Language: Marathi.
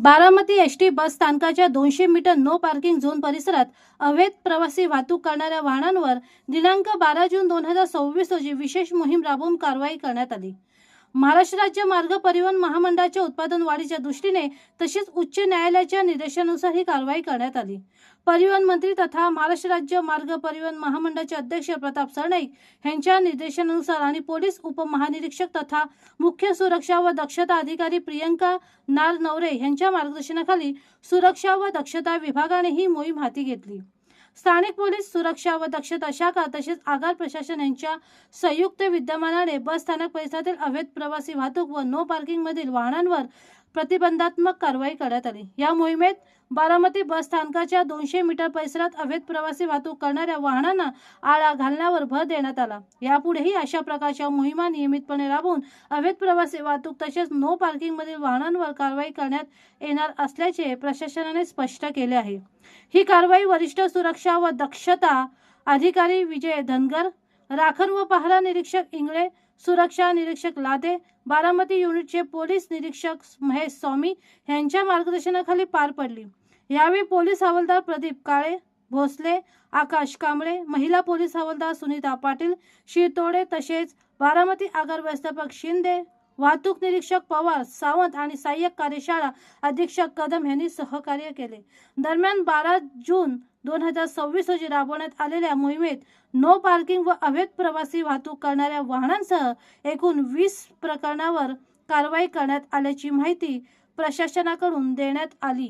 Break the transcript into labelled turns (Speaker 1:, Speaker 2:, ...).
Speaker 1: बारामती एसटी बस स्थानकाच्या 200 मीटर नो पार्किंग झोन परिसरात अवैध प्रवासी वाहतूक करणाऱ्या वाहनांवर दिनांक 12 जून 2026 रोजी विशेष मोहीम राबवून कारवाई करण्यात आली। महाराष्ट्र राज्य मार्ग परिवहन महामंडळाच्या उत्पादन वाढीच्या दृष्टीने तसेच उच्च न्यायालयाच्या निर्देशानुसार ही कारवाई करण्यात आली। परिवहन मंत्री तथा महाराष्ट्र राज्य मार्ग परिवहन महामंडळाचे अध्यक्ष प्रताप सरनाईक यांच्या निर्देशानुसार आणि पोलीस उपमहानिरीक्षक तथा मुख्य सुरक्षा व दक्षता अधिकारी प्रियंका नारनवरे यांच्या मार्गदर्शनाखाली सुरक्षा व दक्षता विभागाने ही मोहीम हाती घेतली। स्थानिक पोलीस सुरक्षा व दक्षता शाखा तसेच आगार प्रशासन यांच्या संयुक्त विद्यमानाने बस स्थानक परिसरातील अवैध प्रवासी वाहतूक व नो पार्किंग मधील वाहनांवर प्रतिबंधात्मक कारवाई करण्यात आली। या मोहिमेत बारामती बस स्थानकाच्या 200 मीटर परिसरात अवैध प्रवासी वाहतूक करणाऱ्या वाहनांना आळा घालण्यावर भर देण्यात आला। यापुढेही अशा प्रकारच्या मोहिमा नियमितपणे राबवून अवैध प्रवासी वाहतूक तसेच नो पार्किंग मधील वाहनांवर कारवाई करण्यात येणार असल्याचे प्रशासनाने स्पष्ट केले आहे। ही कारवाई वरिष्ठ सुरक्षा व दक्षता अधिकारी विजय धनगर, राखण व पहारा निरीक्षक इंगळे, सुरक्षा निरीक्षक लादे, बारामती युनिटचे पोलीस निरीक्षक महेश स्वामी यांच्या मार्गदर्शनाखाली पार पडली। यावेळी पोलीस हवालदार प्रदीप काळे, भोसले, आकाश कांबळे, महिला पोलीस हवालदार सुनीता पाटील, शिरतोडे तसेच बारामती आगार व्यवस्थापक शिंदे, वाहतूक निरीक्षक पवार, सावंत आणि सहाय्यक कार्यशाळा अधीक्षक कदम यांनी सहकार्य केले। दरम्यान 12 जून 2026 रोजी राबवण्यात आलेल्या मोहिमेत नो पार्किंग व अवैध प्रवासी वाहतूक करणाऱ्या वाहनांसह एकूण 20 प्रकरणावर कारवाई करण्यात आल्याची माहिती प्रशासनाकडून देण्यात आली।